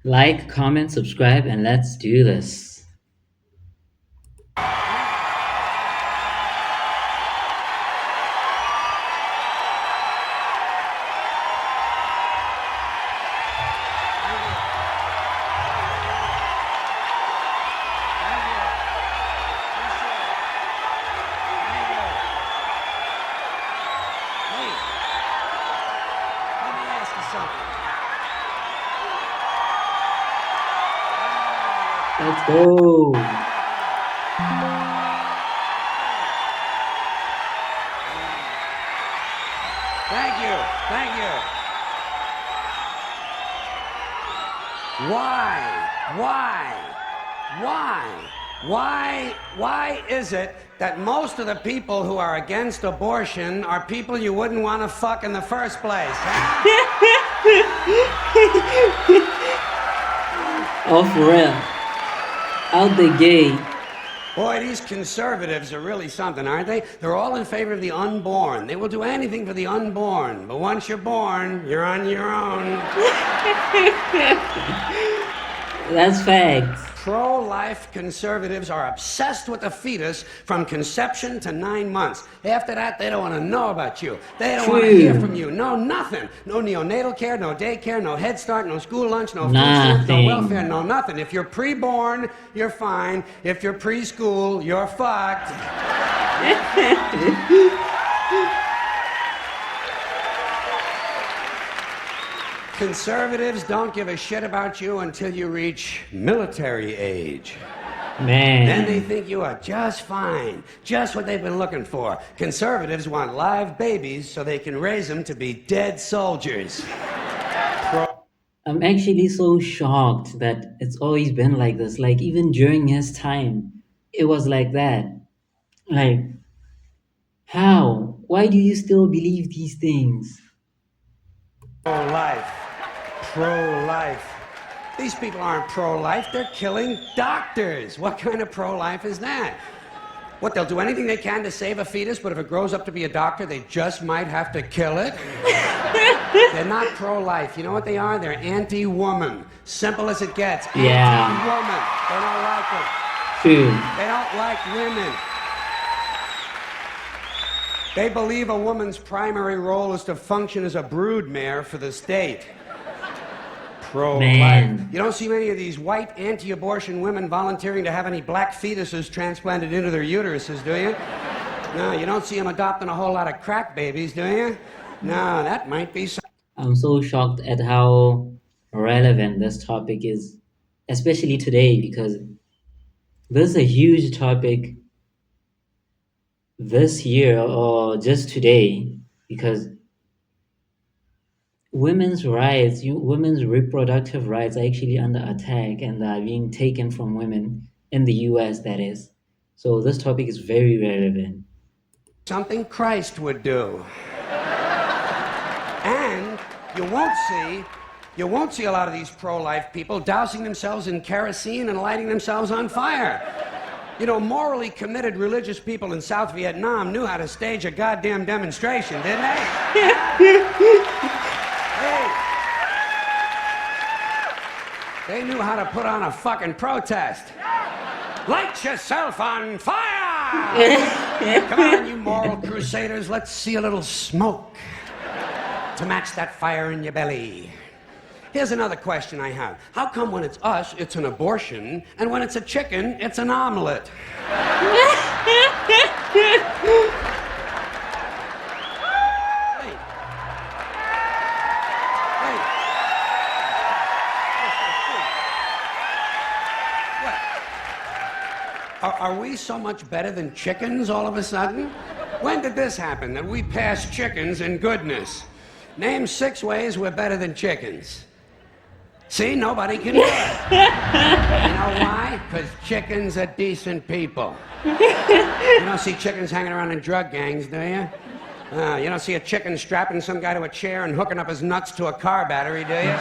Like, comment, subscribe, and let's do this. Let's go. Thank you. Thank you. Why is it that most of the people who are against abortion are people you wouldn't want to fuck in the first place? Huh? Oh, for real. Out the gate. Boy, these conservatives are really something, aren't they? They're all in favor of the unborn. They will do anything for the unborn. But once you're born, you're on your own. That's facts. Pro-life conservatives are obsessed with the fetus from conception to 9 months. After that, they don't want to know about you. They don't want to hear from you. No, nothing. No neonatal care, no daycare, no Head Start, no school lunch, no food stamps, no welfare, no nothing. If you're pre-born, you're fine. If you're preschool, you're fucked. Conservatives don't give a shit about you until you reach military age. Man. Then they think you are just fine, just what they've been looking for. Conservatives want live babies so they can raise them to be dead soldiers. I'm actually so shocked that it's always been like this. Like, even during his time, it was like that. Like, how? Why do you still believe these things? Pro-life. Pro-life. These people aren't pro-life, they're killing doctors. What kind of pro-life is that? What, they'll do anything they can to save a fetus, but if it grows up to be a doctor, they just might have to kill it? They're not pro-life. You know what they are? They're anti-woman. Simple as it gets. Yeah. Anti-woman. They don't like it. True. They don't like women. They believe a woman's primary role is to function as a broodmare for the state. Pro-life. You don't see many of these white anti-abortion women volunteering to have any black fetuses transplanted into their uteruses, do you? No, you don't see them adopting a whole lot of crack babies, do you? No, that might be some... I'm so shocked at how relevant this topic is, especially today, because this is a huge topic this year or just today, because women's rights, women's reproductive rights are actually under attack and are being taken from women in the US, that is. So this topic is very relevant. Something Christ would do. And you won't see a lot of these pro-life people dousing themselves in kerosene and lighting themselves on fire. You know, morally committed religious people in South Vietnam knew how to stage a goddamn demonstration, didn't they? Hey. They knew how to put on a fucking protest. Light yourself on fire! Come on, you moral crusaders, let's see a little smoke to match that fire in your belly. Here's another question I have. How come when it's us, it's an abortion, and when it's a chicken, it's an omelet? Hey. Hey. What? Are we so much better than chickens all of a sudden? When did this happen, that we passed chickens in goodness? Name 6 ways we're better than chickens. See, nobody can do it. You know why? Because chickens are decent people. You don't see chickens hanging around in drug gangs, do you? You don't see a chicken strapping some guy to a chair and hooking up his nuts to a car battery, do you?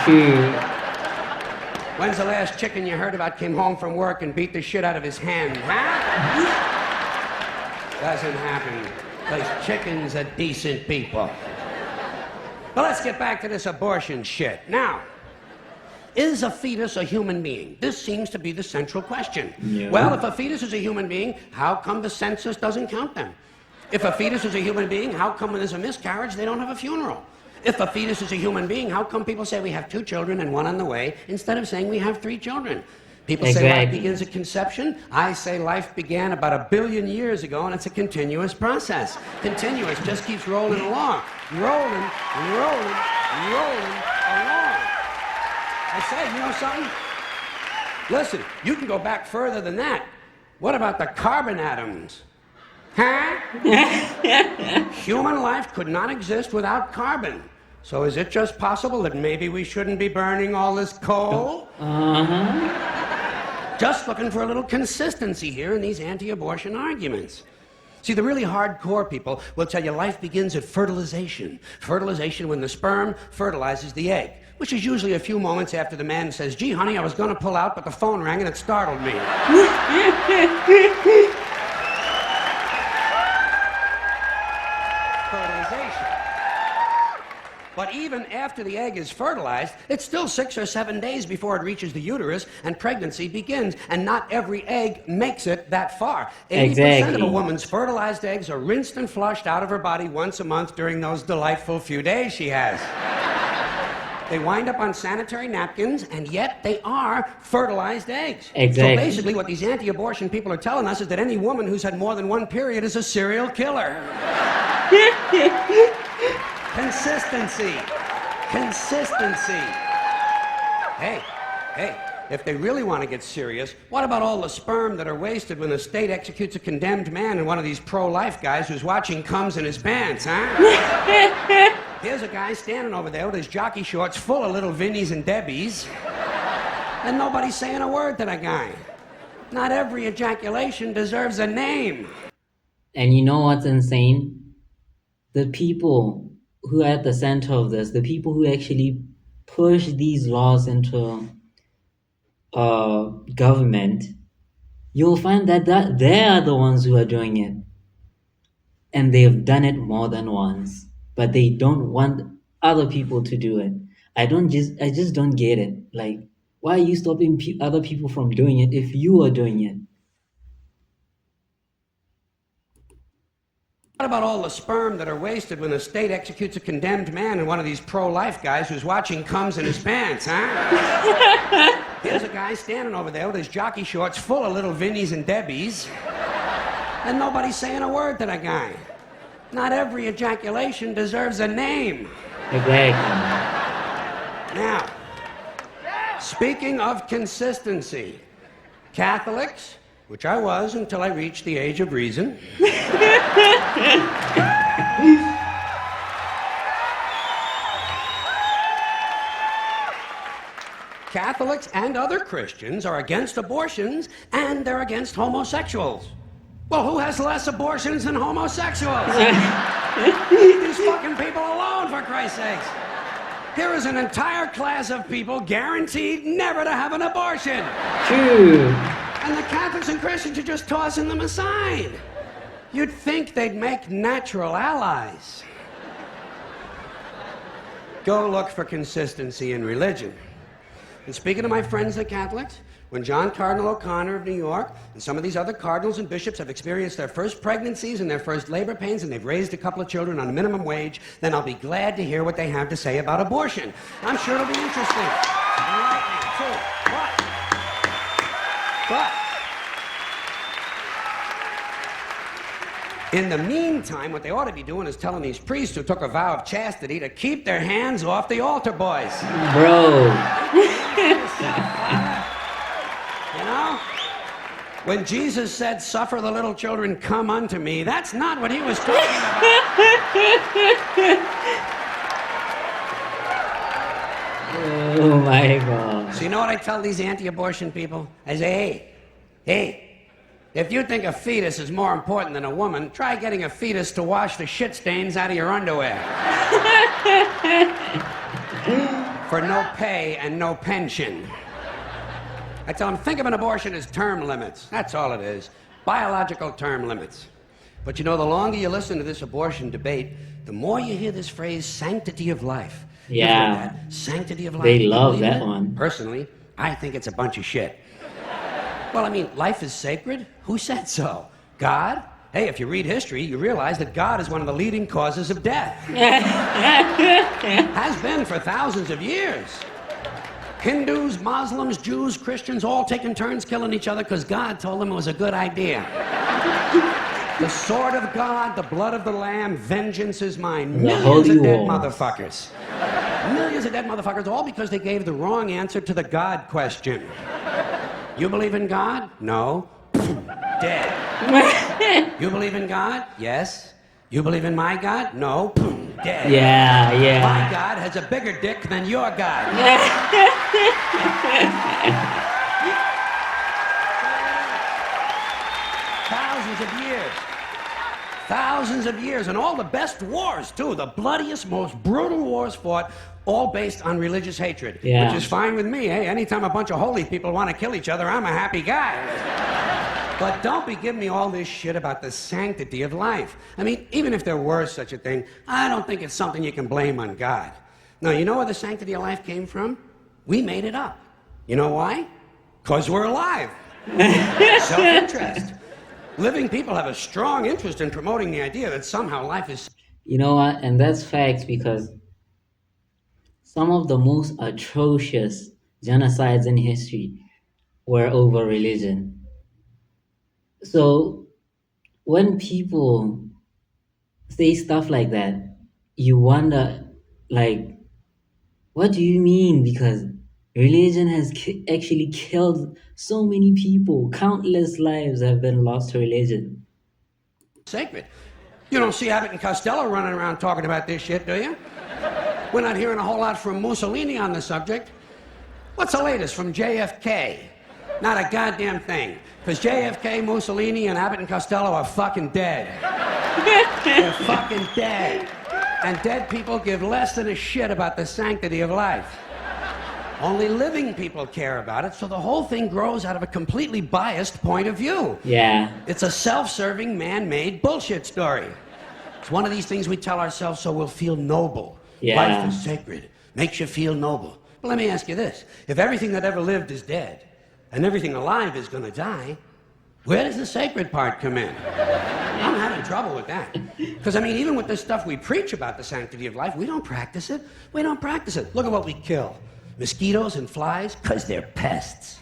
True. When's the last chicken you heard about came home from work and beat the shit out of his hen, huh? Doesn't happen, because chickens are decent people. But let's get back to this abortion shit. Now, Is a fetus a human being? This seems to be the central question. Yeah. Well, if a fetus is a human being, how come the census doesn't count them? If a fetus is a human being, how come when there's a miscarriage, they don't have a funeral? If a fetus is a human being, how come people say we have 2 children and 1 on the way instead of saying we have 3 children? People say life begins at conception. I say life began about 1 billion years ago, and it's a continuous process. Continuous, just keeps rolling along. Rolling, rolling, rolling along. I say, you know something? Listen, you can go back further than that. What about the carbon atoms? Huh? Human life could not exist without carbon. So is it just possible that maybe we shouldn't be burning all this coal? Just looking for a little consistency here in these anti-abortion arguments. See, the really hardcore people will tell you life begins at fertilization. Fertilization when the sperm fertilizes the egg, which is usually a few moments after the man says, gee, honey, I was going to pull out, but the phone rang and it startled me. Fertilization. But even after the egg is fertilized, it's still 6 or 7 days before it reaches the uterus and pregnancy begins. And not every egg makes it that far. 80% of a woman's fertilized eggs are rinsed and flushed out of her body once a month during those delightful few days she has. They wind up on sanitary napkins, and yet they are fertilized eggs. So basically what these anti-abortion people are telling us is that any woman who's had more than 1 period is a serial killer. Consistency. Consistency. Hey, if they really want to get serious, what about all the sperm that are wasted when the state executes a condemned man and one of these pro-life guys who's watching comes in his pants, huh? Here's a guy standing over there with his jockey shorts full of little Vinnies and Debbies, and nobody's saying a word to the guy. Not every ejaculation deserves a name. And you know what's insane? The people who are at the center of this, the people who actually push these laws into government, you'll find that they are the ones who are doing it. And they've done it more than once. But they don't want other people to do it. I just don't get it. Like, why are you stopping other people from doing it if you are doing it? What about all the sperm that are wasted when the state executes a condemned man and one of these pro-life guys who's watching comes in his pants, huh? Here's a guy standing over there with his jockey shorts full of little Vinnies and Debbies, and nobody's saying a word to the guy. Not every ejaculation deserves a name. Exactly. Now, speaking of consistency, Catholics, which I was until I reached the age of reason, Catholics and other Christians are against abortions and they're against homosexuals. Well, who has less abortions than homosexuals? Leave these fucking people alone, for Christ's sakes. Here is an entire class of people guaranteed never to have an abortion. True. And the Catholics and Christians are just tossing them aside. You'd think they'd make natural allies. Go look for consistency in religion. And speaking to my friends, the Catholics, when John Cardinal O'Connor of New York and some of these other cardinals and bishops have experienced their first pregnancies and their first labor pains and they've raised a couple of children on minimum wage, then I'll be glad to hear what they have to say about abortion. I'm sure it'll be interesting. Enlightening, too. But in the meantime, what they ought to be doing is telling these priests who took a vow of chastity to keep their hands off the altar boys. Bro. You know? When Jesus said, suffer the little children come unto me, that's not what he was talking about. Oh my God. So you know what I tell these anti-abortion people? I say, hey, if you think a fetus is more important than a woman, try getting a fetus to wash the shit stains out of your underwear. For no pay and no pension. I tell them, think of an abortion as term limits. That's all it is. Biological term limits. But you know, the longer you listen to this abortion debate, the more you hear this phrase, sanctity of life. You've heard Yeah, that. Sanctity of life. they Do you love believe in that it? one. Personally, I think it's a bunch of shit. Well, I mean, life is sacred? Who said so? God? Hey, if you read history, you realize that God is one of the leading causes of death. Has been for thousands of years. Hindus, Muslims, Jews, Christians, all taking turns killing each other because God told them it was a good idea. The sword of God, the blood of the Lamb, vengeance is mine. The Millions holy of dead war. motherfuckers. Millions of dead motherfuckers, all because they gave the wrong answer to the God question. You believe in God? No. Dead. You believe in God? Yes. You believe in my God? No. Dead. Yeah, My yeah. God has a bigger dick than your God. Thousands of years. Thousands of years, and all the best wars, too. The bloodiest, most brutal wars fought, all based on religious hatred. Yeah. Which is fine with me. Hey, anytime a bunch of holy people want to kill each other, I'm a happy guy. But don't be giving me all this shit about the sanctity of life. I mean, even if there were such a thing, I don't think it's something you can blame on God. Now, you know where the sanctity of life came from? We made it up. You know why? Because we're alive. Self-interest. Living people have a strong interest in promoting the idea that somehow life is. You know what? And that's facts because some of the most atrocious genocides in history were over religion. So when people say stuff like that, you wonder, like, what do you mean? Because religion has actually killed so many people. Countless lives have been lost to religion. Sacred. You don't see Abbott and Costello running around talking about this shit, do you? We're not hearing a whole lot from Mussolini on the subject. What's the latest from JFK? Not a goddamn thing. Because JFK, Mussolini, and Abbott and Costello are fucking dead. They're fucking dead. And dead people give less than a shit about the sanctity of life. Only living people care about it, so the whole thing grows out of a completely biased point of view. Yeah. It's a self-serving, man-made bullshit story. It's one of these things we tell ourselves so we'll feel noble. Yeah. Life is sacred. Makes you feel noble. But let me ask you this. If everything that ever lived is dead, and everything alive is gonna die, where does the sacred part come in? I'm having trouble with that. Because, I mean, even with this stuff we preach about the sanctity of life, we don't practice it. We don't practice it. Look at what we kill. Mosquitoes and flies, because they're pests.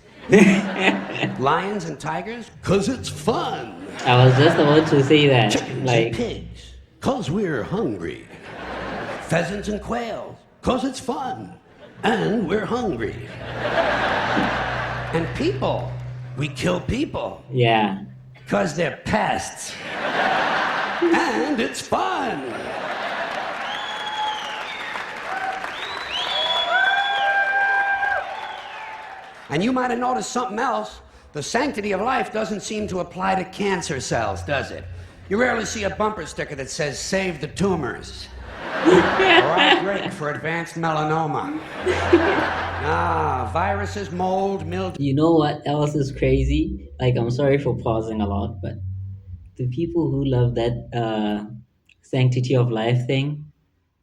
Lions and tigers, because it's fun. I was just about to say that. Chickens Like, and pigs, because we're hungry. Pheasants and quails, because it's fun. And we're hungry. And people, we kill people, yeah. because they're pests. And it's fun. And you might have noticed something else. The sanctity of life doesn't seem to apply to cancer cells, does it? You rarely see a bumper sticker that says, "Save the tumors." Or "I break for advanced melanoma." Viruses, mold, mildew. You know what else is crazy? Like, I'm sorry for pausing a lot, but the people who love that sanctity of life thing,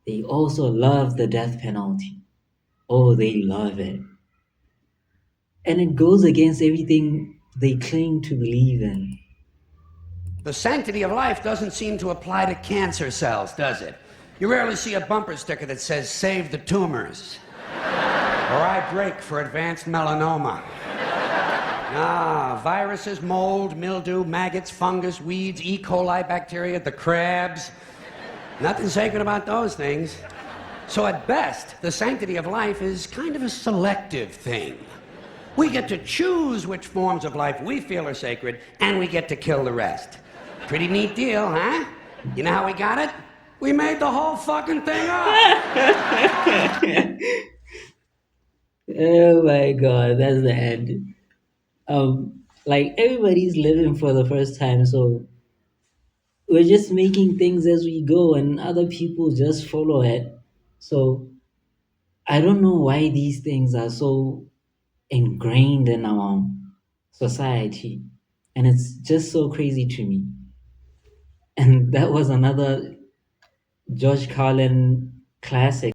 they also love the death penalty. Oh, they love it. And it goes against everything they claim to believe in. The sanctity of life doesn't seem to apply to cancer cells, does it? You rarely see a bumper sticker that says, "Save the tumors." Or "I break for advanced melanoma." Viruses, mold, mildew, maggots, fungus, weeds, E. coli bacteria, the crabs. Nothing sacred about those things. So at best, the sanctity of life is kind of a selective thing. We get to choose which forms of life we feel are sacred, and we get to kill the rest. Pretty neat deal, huh? You know how we got it? We made the whole fucking thing up. Oh my god, that's the end. Like everybody's living for the first time, so we're just making things as we go, and other people just follow it. So I don't know why these things are so ingrained in our society, and it's just so crazy to me. And that was another George Carlin classic.